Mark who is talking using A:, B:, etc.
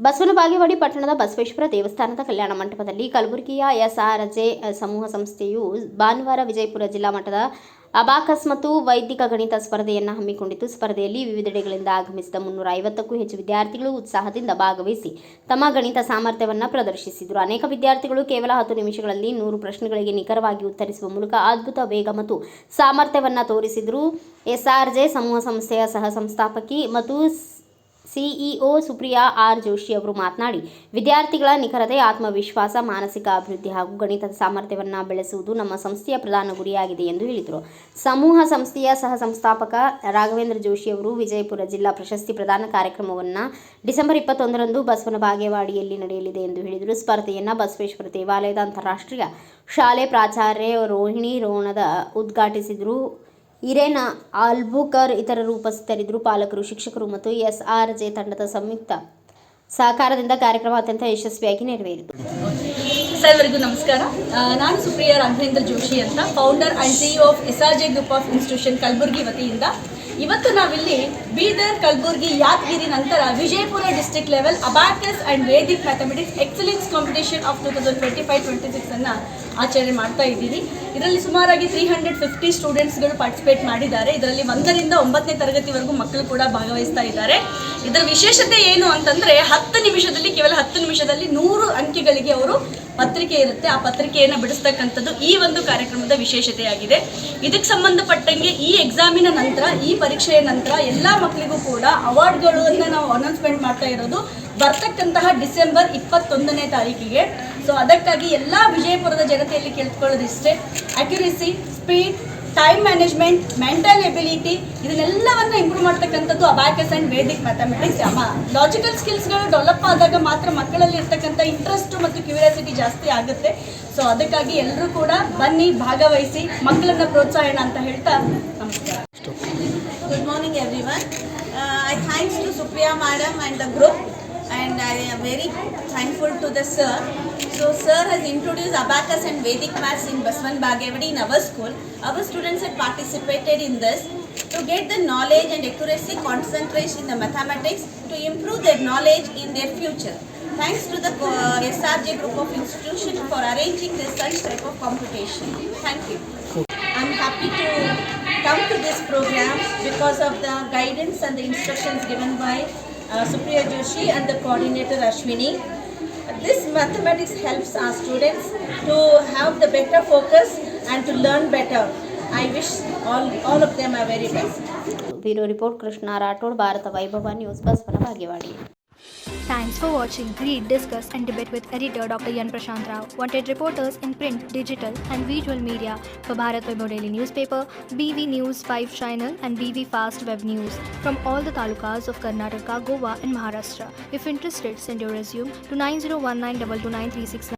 A: ಬಸವನ ಬಾಗೇವಾಡಿ ಪಟ್ಟಣದ ಬಸವೇಶ್ವರ ದೇವಸ್ಥಾನದ ಕಲ್ಯಾಣ ಮಂಟಪದಲ್ಲಿ ಕಲಬುರಗಿಯ ಎಸ್ಆರ್ಜೆ ಸಮೂಹ ಸಂಸ್ಥೆಯು ಭಾನುವಾರ ವಿಜಯಪುರ ಜಿಲ್ಲಾ ಮಟ್ಟದ ಅಬಾಕಸ್ ಮತ್ತು ವೈದಿಕ ಗಣಿತ ಸ್ಪರ್ಧೆಯನ್ನು ಹಮ್ಮಿಕೊಂಡಿದ್ದು, ಸ್ಪರ್ಧೆಯಲ್ಲಿ ವಿವಿಧೆಡೆಗಳಿಂದ ಆಗಮಿಸಿದ 350ಕ್ಕೂ ಹೆಚ್ಚು ವಿದ್ಯಾರ್ಥಿಗಳು ಉತ್ಸಾಹದಿಂದ ಭಾಗವಹಿಸಿ ತಮ್ಮ ಗಣಿತ ಸಾಮರ್ಥ್ಯವನ್ನು ಪ್ರದರ್ಶಿಸಿದರು. ಅನೇಕ ವಿದ್ಯಾರ್ಥಿಗಳು ಕೇವಲ 10 ನಿಮಿಷಗಳಲ್ಲಿ 100 ಪ್ರಶ್ನೆಗಳಿಗೆ ನಿಖರವಾಗಿ ಉತ್ತರಿಸುವ ಮೂಲಕ ಅದ್ಭುತ ವೇಗ ಮತ್ತು ಸಾಮರ್ಥ್ಯವನ್ನು ತೋರಿಸಿದರು. ಎಸ್ಆರ್ಜೆ ಸಮೂಹ ಸಂಸ್ಥೆಯ ಸಹ ಸಂಸ್ಥಾಪಕಿ ಮತ್ತು ಸಿಇಒ ಸುಪ್ರಿಯಾ ಆರ್ ಜೋಶಿ ಅವರು ಮಾತನಾಡಿ, ವಿದ್ಯಾರ್ಥಿಗಳ ನಿಖರತೆ, ಆತ್ಮವಿಶ್ವಾಸ, ಮಾನಸಿಕ ಅಭಿವೃದ್ಧಿ ಹಾಗೂ ಗಣಿತದ ಸಾಮರ್ಥ್ಯವನ್ನು ಬೆಳೆಸುವುದು ನಮ್ಮ ಸಂಸ್ಥೆಯ ಪ್ರಧಾನ ಗುರಿಯಾಗಿದೆ ಎಂದು ಹೇಳಿದರು. ಸಮೂಹ ಸಂಸ್ಥೆಯ ಸಹ ಸಂಸ್ಥಾಪಕ ರಾಘವೇಂದ್ರ ಜೋಶಿ ಅವರು ವಿಜಯಪುರ ಜಿಲ್ಲಾ ಪ್ರಶಸ್ತಿ ಪ್ರದಾನ ಕಾರ್ಯಕ್ರಮವನ್ನು ಡಿಸೆಂಬರ್ 21ರಂದು ಬಸವನ ಬಾಗೇವಾಡಿಯಲ್ಲಿ ನಡೆಯಲಿದೆ ಎಂದು ಹೇಳಿದರು. ಸ್ಪರ್ಧೆಯನ್ನು ಬಸವೇಶ್ವರ ದೇವಾಲಯದ ಅಂತಾರಾಷ್ಟ್ರೀಯ ಶಾಲೆ ಪ್ರಾಚಾರ್ಯ ರೋಹಿಣಿ ರೋಣದ ಉದ್ಘಾಟಿಸಿದರು. ಇರೇನಾ ಆಲ್ಬುಕರ್ ಇತರರು ಉಪಸ್ಥಿತರಿದ್ದರು. ಪಾಲಕರು, ಶಿಕ್ಷಕರು ಮತ್ತು ಎಸ್ಆರ್ಜೆ ತಂಡದ ಸಂಯುಕ್ತ ಸಹಕಾರದಿಂದ ಕಾರ್ಯಕ್ರಮ ಅತ್ಯಂತ ಯಶಸ್ವಿಯಾಗಿ ನೆರವೇರಿತು.
B: ಸರ್ವರಿಗೂ ನಮಸ್ಕಾರ. ನಾನು ಸುಪ್ರಿಯಾ ರಾಘವೇಂದ್ರ ಜೋಶಿ ಅಂತ, founder and CEO of SRJ group of institution Kalaburagi ವತಿಯಿಂದ ಇವತ್ತು ನಾವಿಲ್ಲಿ ಬೀದರ್, ಕಲಬುರಗಿ, ಯಾದಗಿರಿ ನಂತರ Vijayapura district level abacus and Vedic mathematics excellence competition of 2025-26 ಅನ್ನು ಆಚರಣೆ ಮಾಡ್ತಾ ಇದ್ದೀವಿ. ಇದರಲ್ಲಿ ಸುಮಾರಾಗಿ 350 ಸ್ಟೂಡೆಂಟ್ಸ್ಗಳು ಪಾರ್ಟಿಸಿಪೇಟ್ ಮಾಡಿದ್ದಾರೆ. ಇದರಲ್ಲಿ 1ರಿಂದ 9ನೇ ತರಗತಿವರೆಗೂ ಮಕ್ಕಳು ಕೂಡ ಭಾಗವಹಿಸ್ತಾ ಇದ್ದಾರೆ. ಇದರ ವಿಶೇಷತೆ ಏನು ಅಂತಂದರೆ, 10 ನಿಮಿಷದಲ್ಲಿ, ಕೇವಲ 10 ನಿಮಿಷದಲ್ಲಿ 100 ಅಂಕಿಗಳಿಗೆ ಅವರು ಪತ್ರಿಕೆ ಇರುತ್ತೆ, ಆ ಪತ್ರಿಕೆಯನ್ನು ಬಿಡಿಸ್ತಕ್ಕಂಥದ್ದು ಈ ಒಂದು ಕಾರ್ಯಕ್ರಮದ ವಿಶೇಷತೆಯಾಗಿದೆ. ಇದಕ್ಕೆ ಸಂಬಂಧಪಟ್ಟಂಗೆ ಈ ಎಕ್ಸಾಮಿನ ನಂತರ, ಈ ಪರೀಕ್ಷೆಯ ನಂತರ ಎಲ್ಲ ಮಕ್ಕಳಿಗೂ ಕೂಡ ಅವಾರ್ಡ್ಗಳನ್ನು ನಾವು ಅನೌನ್ಸ್ಮೆಂಟ್ ಮಾಡ್ತಾ ಇರೋದು ಬರ್ತಕ್ಕಂತಹ ಡಿಸೆಂಬರ್ 21ನೇ ತಾರೀಕಿಗೆ. ಸೊ ಅದಕ್ಕಾಗಿ ಎಲ್ಲ ವಿಜಯಪುರದ ಜನತೆಯಲ್ಲಿ ಕೇಳ್ಕೊಳ್ಳೋದಿಷ್ಟೇ, accuracy, speed, time management, mental ability ಇದನ್ನೆಲ್ಲವನ್ನು ಇಂಪ್ರೂವ್ ಮಾಡ್ತಕ್ಕಂಥದ್ದು abacus and Vedic mathematics. Logical ಸ್ಕಿಲ್ಸ್ಗಳು ಡೆವಲಪ್ ಆದಾಗ ಮಾತ್ರ ಮಕ್ಕಳಲ್ಲಿ ಇರ್ತಕ್ಕಂಥ ಇಂಟ್ರೆಸ್ಟು ಮತ್ತು ಕ್ಯೂರಿಯಾಸಿಟಿ ಜಾಸ್ತಿ ಆಗುತ್ತೆ. ಸೊ ಅದಕ್ಕಾಗಿ ಎಲ್ಲರೂ ಕೂಡ ಬನ್ನಿ, ಭಾಗವಹಿಸಿ, ಮಕ್ಕಳನ್ನು ಪ್ರೋತ್ಸಾಹನ ಅಂತ ಹೇಳ್ತಾ ನಮಸ್ಕಾರ.
C: Good morning everyone. Thanks to Supriya madam and the group, and I am very thankful to the sir. So sir has introduced Abacus and Vedic Maths in Baswan Bagewadi in our school. Our students have participated in this to get the knowledge and accuracy, concentration in the mathematics to improve their knowledge in their future. Thanks to the SRJ group of institutions for arranging this such type of competition. Thank you. I'm happy to come to this program because of the guidance and the instructions given by Supriya Joshi and the coordinator Ashwini. This mathematics helps our students to have the better focus and to learn better. I wish all of them are very best.
A: Bureau report Krishna Rathod, Bharata Vaibhava News, Basvana Bagewadi.
D: Thanks for watching. Read, discuss and debate with editor Dr. Yan Prashant Rao. Wanted reporters in print, digital and visual media for Bharat Vaibhav Daily Newspaper, BV News 5 Channel and BV Fast Web News from all the talukas of Karnataka, Goa and Maharashtra. If interested, send your resume to 9019229369.